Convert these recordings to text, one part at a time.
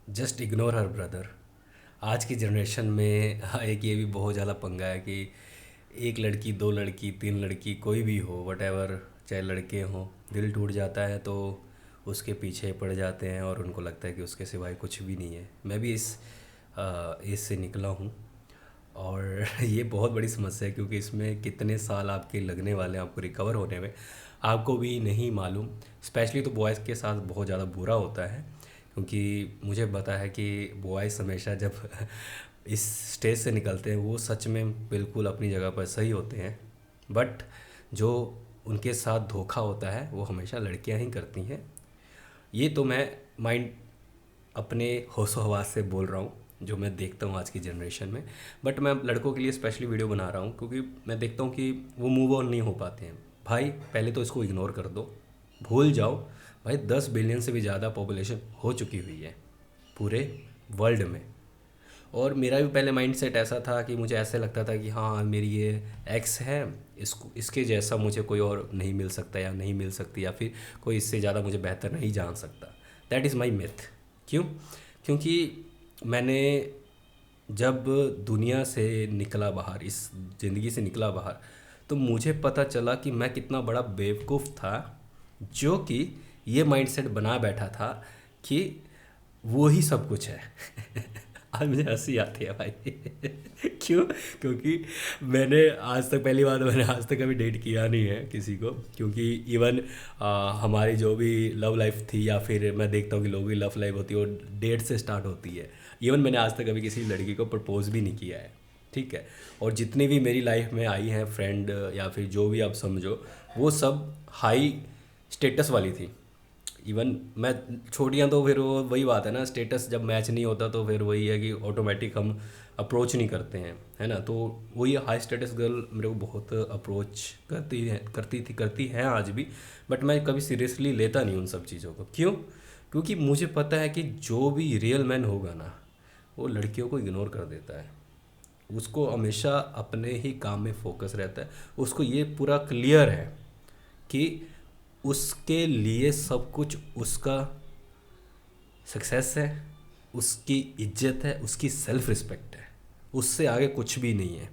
Just ignore her brother. आज की generation में हाँ, एक ये भी बहुत ज़्यादा पंगा है कि एक लड़की, दो लड़की, तीन लड़की, कोई भी हो, वट एवर, चाहे लड़के हों, दिल टूट जाता है तो उसके पीछे पड़ जाते हैं और उनको लगता है कि उसके सिवाय कुछ भी नहीं है। मैं भी इस एज से निकला हूँ और ये बहुत बड़ी समस्या है क्योंकि इसमें कितने साल आपके लगने वाले हैं आपको रिकवर होने में, आपको भी नहीं मालूम। स्पेशली तो बॉयज़ के साथ बहुत ज़्यादा बुरा होता है क्योंकि मुझे पता है कि बॉयज़ हमेशा जब इस स्टेज से निकलते हैं वो सच में बिल्कुल अपनी जगह पर सही होते हैं, बट जो उनके साथ धोखा होता है वो हमेशा लड़कियां ही करती हैं। ये तो मैं माइंड अपने होशो हवास से बोल रहा हूँ जो मैं देखता हूँ आज की जनरेशन में। बट मैं लड़कों के लिए स्पेशली वीडियो बना रहा हूँ क्योंकि मैं देखता हूँ कि वो मूव ऑन नहीं हो पाते हैं। भाई पहले तो इसको इग्नोर कर दो, भूल जाओ। भाई 10 बिलियन से भी ज़्यादा पॉपुलेशन हो चुकी हुई है पूरे वर्ल्ड में। और मेरा भी पहले माइंडसेट ऐसा था कि मुझे ऐसे लगता था कि हाँ मेरी ये एक्स है, इसको इसके जैसा मुझे कोई और नहीं मिल सकता या नहीं मिल सकती, या फिर कोई इससे ज़्यादा मुझे बेहतर नहीं जान सकता। That is my myth. क्यों? क्योंकि मैंने जब दुनिया से निकला बाहर, इस ज़िंदगी से निकला बाहर, तो मुझे पता चला कि मैं कितना बड़ा बेवकूफ़ था जो कि ये माइंडसेट बना बैठा था कि वो ही सब कुछ है। आज मुझे हंसी आती है भाई। क्यों? क्योंकि मैंने आज तक, पहली बात, मैंने आज तक कभी डेट किया नहीं है किसी को, क्योंकि इवन हमारी जो भी लव लाइफ थी, या फिर मैं देखता हूँ कि लोगों की लव लाइफ होती है वो डेट से स्टार्ट होती है। इवन मैंने आज तक कभी किसी लड़की को प्रपोज भी नहीं किया है। ठीक है। और जितनी भी मेरी लाइफ में आई हैं फ्रेंड या फिर जो भी आप समझो, वो सब हाई स्टेटस वाली थी। इवन मैं, छोटियाँ तो फिर वो वही बात है ना, स्टेटस जब मैच नहीं होता तो फिर वही है कि ऑटोमेटिक हम अप्रोच नहीं करते हैं, है ना। तो वही हाई स्टेटस गर्ल मेरे को बहुत अप्रोच करती हैं आज भी। बट मैं कभी सीरियसली लेता नहीं उन सब चीज़ों को। क्यों? क्योंकि मुझे पता है कि जो भी रियल मैन होगा ना, वो लड़कियों को इग्नोर कर देता है। उसको हमेशा अपने ही काम में फोकस रहता है। उसको ये पूरा क्लियर है कि उसके लिए सब कुछ उसका सक्सेस है, उसकी इज्जत है, उसकी सेल्फ रिस्पेक्ट है, उससे आगे कुछ भी नहीं है।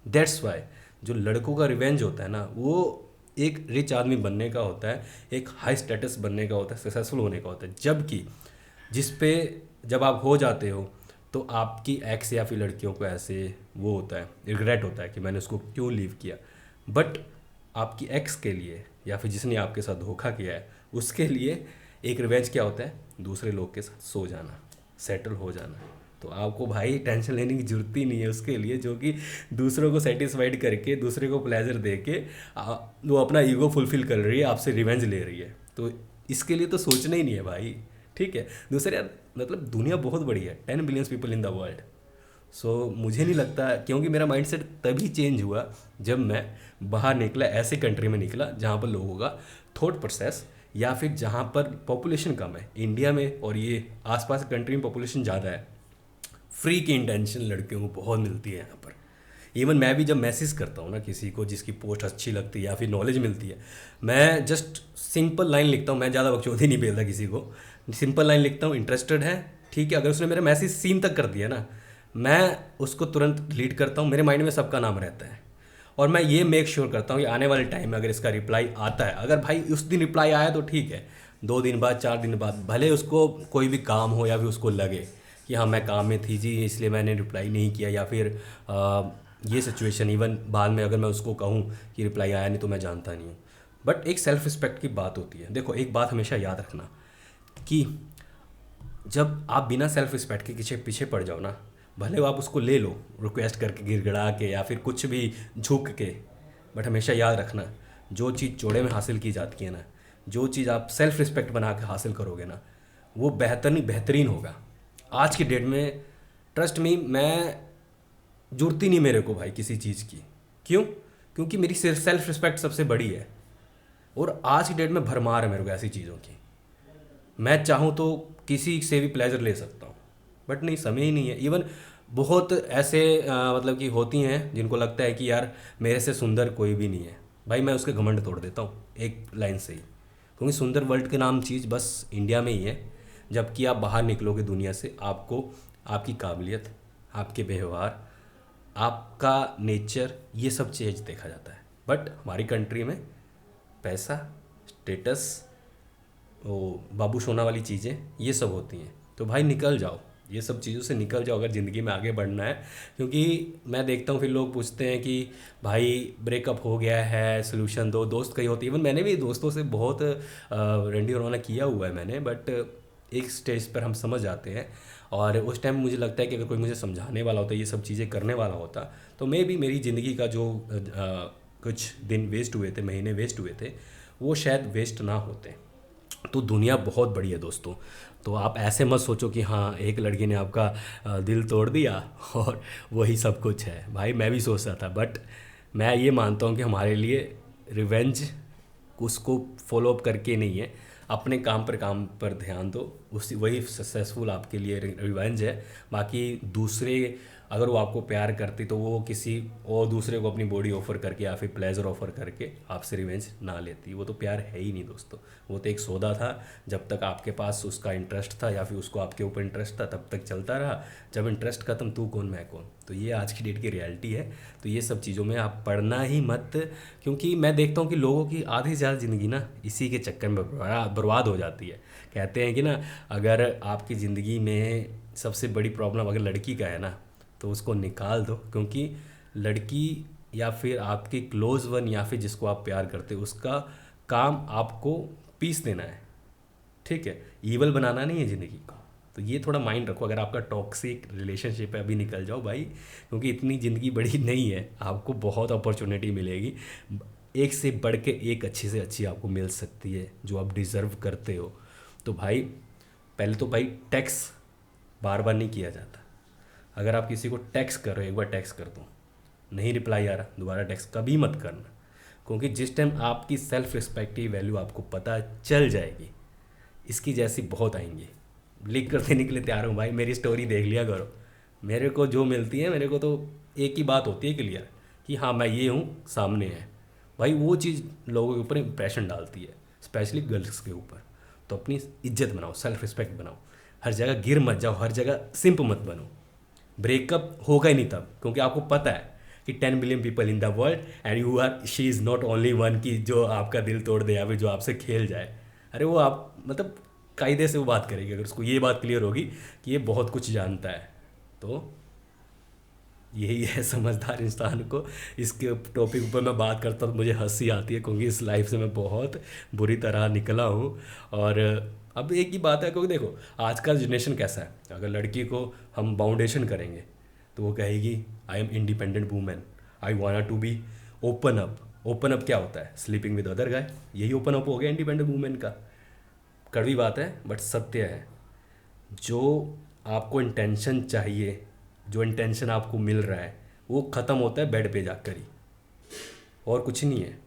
दैट्स वाई जो लड़कों का रिवेंज होता है ना, वो एक रिच आदमी बनने का होता है, एक हाई स्टेटस बनने का होता है, सक्सेसफुल होने का होता है। जबकि जिस पे जब आप हो जाते हो तो आपकी एक्स या फिर लड़कियों को ऐसे वो होता है, रिग्रेट होता है कि मैंने उसको क्यों लीव किया। बट आपकी एक्स के लिए या फिर जिसने आपके साथ धोखा किया है उसके लिए एक रिवेंज क्या होता है? दूसरे लोग के साथ सो जाना, सेटल हो जाना। तो आपको भाई टेंशन लेने की ज़रूरत ही नहीं है उसके लिए, जो कि दूसरों को सेटिस्फाइड करके, दूसरे को प्लेजर दे के वो अपना ईगो फुलफिल कर रही है, आपसे रिवेंज ले रही है। तो इसके लिए तो सोचना ही नहीं है भाई। ठीक है। दूसरे यार, मतलब दुनिया बहुत बड़ी है, 10 billion people in the world. So मुझे नहीं लगता, क्योंकि मेरा माइंडसेट तभी चेंज हुआ जब मैं बाहर निकला, ऐसे कंट्री में निकला जहाँ पर लोगों का थॉट प्रोसेस, या फिर जहाँ पर पॉपुलेशन कम है इंडिया में, और ये आसपास कंट्री में पॉपुलेशन ज़्यादा है। फ्री की इंटेंशन लड़कियों को बहुत मिलती है यहाँ पर। इवन मैं भी जब मैसेज करता हूँ ना किसी को जिसकी पोस्ट अच्छी लगती है या फिर नॉलेज मिलती है, मैं जस्ट सिंपल लाइन लिखता हूँ। मैं ज़्यादा बकचोदी नहीं भेजता किसी को, सिंपल लाइन लिखता हूँ, इंटरेस्टेड है, ठीक है। अगर उसने मेरा मैसेज सीन तक कर दिया ना, मैं उसको तुरंत डिलीट करता हूँ। मेरे माइंड में सबका नाम रहता है और मैं ये मेक श्योर करता हूँ कि आने वाले टाइम में अगर इसका रिप्लाई आता है, अगर भाई उस दिन रिप्लाई आया तो ठीक है, 2 दिन बाद, 4 दिन बाद, भले उसको कोई भी काम हो या फिर उसको लगे कि हाँ मैं काम में थी जी इसलिए मैंने रिप्लाई नहीं किया, या फिर ये सिचुएशन, इवन बाद में अगर मैं उसको कहूँ कि रिप्लाई आया नहीं तो मैं जानता नहीं हूँ। बट एक सेल्फ रिस्पेक्ट की बात होती है। देखो एक बात हमेशा याद रखना कि जब आप बिना सेल्फ रिस्पेक्ट के पीछे पीछे पड़ जाओ ना, भले वो आप उसको ले लो रिक्वेस्ट करके, गिड़गिड़ा के या फिर कुछ भी झुक के, बट हमेशा याद रखना, जो चीज़ जोड़े में हासिल की जाती है ना, जो चीज़ आप सेल्फ रिस्पेक्ट बना के हासिल करोगे ना, वो बेहतर नहीं बेहतरीन होगा। आज की डेट में ट्रस्ट मी, मैं जरूरत ही नहीं मेरे को भाई किसी चीज़ की। क्यों? क्योंकि मेरी सिर्फ सेल्फ रिस्पेक्ट सबसे बड़ी है। और आज की डेट में भरमार है मेरे को ऐसी चीज़ों की। मैं चाहूँ तो किसी से भी प्लेजर ले सकता हूँ, बट नहीं, समय ही नहीं है। इवन बहुत ऐसे मतलब कि होती हैं जिनको लगता है कि यार मेरे से सुंदर कोई भी नहीं है। भाई मैं उसके घमंड तोड़ देता हूँ एक लाइन से ही, क्योंकि सुंदर वर्ल्ड के नाम चीज़ बस इंडिया में ही है। जबकि आप बाहर निकलोगे दुनिया से, आपको आपकी काबिलियत, आपके व्यवहार, आपका नेचर, ये सब चीज़ देखा जाता है। बट हमारी कंट्री में पैसा, स्टेटस, वो बाबू सोना वाली चीज़ें ये सब होती हैं। तो भाई निकल जाओ, ये सब चीज़ों से निकल जाओ अगर ज़िंदगी में आगे बढ़ना है। क्योंकि मैं देखता हूँ फिर लोग पूछते हैं कि भाई ब्रेकअप हो गया है, सोल्यूशन दो। दोस्त कहीं होती है, इवन मैंने भी दोस्तों से बहुत रेंडी रोना किया हुआ है मैंने, बट एक स्टेज पर हम समझ जाते हैं। और उस टाइम मुझे लगता है कि अगर कोई मुझे समझाने वाला होता, ये सब चीज़ें करने वाला होता, तो मे भी मेरी ज़िंदगी का जो कुछ दिन वेस्ट हुए थे, महीने वेस्ट हुए थे, वो शायद वेस्ट ना होते। तो दुनिया बहुत बड़ी है दोस्तों। तो आप ऐसे मत सोचो कि हाँ एक लड़की ने आपका दिल तोड़ दिया और वही सब कुछ है। भाई मैं भी सोचता था, बट मैं ये मानता हूँ कि हमारे लिए रिवेंज उसको फॉलो अप करके नहीं है, अपने काम पर ध्यान दो, उसी वही सक्सेसफुल आपके लिए रिवेंज है। बाकी दूसरे अगर वो आपको प्यार करती तो वो किसी और दूसरे को अपनी बॉडी ऑफर करके या फिर प्लेजर ऑफर करके आपसे रिवेंज ना लेती। वो तो प्यार है ही नहीं दोस्तों, वो तो एक सौदा था। जब तक आपके पास उसका इंटरेस्ट था या फिर उसको आपके ऊपर इंटरेस्ट था तब तक चलता रहा। जब इंटरेस्ट खत्म, तू कौन मैं कौन। तो ये आज की डेट की रियलिटी है। तो ये सब चीज़ों में आप पढ़ना ही मत, क्योंकि मैं देखता हूँ कि लोगों की आधी से ज़्यादा ज़िंदगी ना इसी के चक्कर में बर्बाद हो जाती है। कहते हैं कि ना, अगर आपकी ज़िंदगी में सबसे बड़ी प्रॉब्लम अगर लड़की का है ना, तो उसको निकाल दो। क्योंकि लड़की या फिर आपकी क्लोज़ वन या फिर जिसको आप प्यार करते हो, उसका काम आपको पीस देना है, ठीक है, ईवल बनाना नहीं है ज़िंदगी को। तो ये थोड़ा माइंड रखो। अगर आपका टॉक्सिक रिलेशनशिप है, अभी निकल जाओ भाई, क्योंकि इतनी ज़िंदगी बड़ी नहीं है, आपको बहुत अपॉर्चुनिटी मिलेगी। एक से बढ़ के एक अच्छी से अच्छी आपको मिल सकती है, जो आप डिज़र्व करते हो। तो भाई पहले तो भाई टैक्स बार बार नहीं किया जाता। अगर आप किसी को टैक्स कर रहे हो, एक बार टैक्स कर दो, नहीं रिप्लाई आ रहा, दोबारा टैक्स कभी मत करना। क्योंकि जिस टाइम आपकी सेल्फ रिस्पेक्ट की वैल्यू आपको पता चल जाएगी, इसकी जैसी बहुत आएंगी। लिख कर देने के लिए तैयार हूँ भाई, मेरी स्टोरी देख लिया करो। मेरे को जो मिलती है, मेरे को तो एक ही बात होती है क्लियर, कि हाँ मैं ये हूँ, सामने है। भाई वो चीज़ लोगों के ऊपर इंप्रेशन डालती है, स्पेशली गर्ल्स के ऊपर। तो अपनी इज्जत बनाओ, सेल्फ रिस्पेक्ट बनाओ, हर जगह गिर मत जाओ, हर जगह सिंप मत बनो। ब्रेकअप होगा ही नहीं तब, क्योंकि आपको पता है कि 10 billion people in the world and you are, she is not only one, की जो आपका दिल तोड़ दे या फिर जो आपसे खेल जाए। अरे वो आप मतलब कायदे से वो बात करेगी अगर उसको ये बात क्लियर होगी कि ये बहुत कुछ जानता है। तो यही है समझदार इंसान को। इसके टॉपिक पर मैं बात करता हूँ तो मुझे हंसी आती है, क्योंकि इस लाइफ से मैं बहुत बुरी तरह निकला हूँ। और अब एक ही बात है, क्योंकि देखो आज का जनरेशन कैसा है, अगर लड़की को हम बाउंडेशन करेंगे तो वो कहेगी I am independent women, I want to be open up. Open up क्या होता है? Sleeping with other guy. यही ओपन अप हो गया इंडिपेंडेंट वूमेन का। कड़वी बात है बट सत्य है। जो आपको इंटेंशन चाहिए, जो इंटेंशन आपको मिल रहा है, वो ख़त्म होता है बेड पे जाकर ही, और कुछ नहीं है।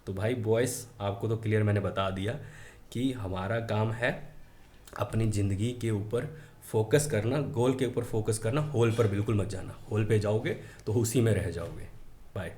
तो भाई बॉयज़, आपको तो क्लियर मैंने बता दिया कि हमारा काम है अपनी ज़िंदगी के ऊपर फोकस करना, गोल के ऊपर फोकस करना, होल पर बिल्कुल मत जाना। होल पे जाओगे तो उसी में रह जाओगे। बाय।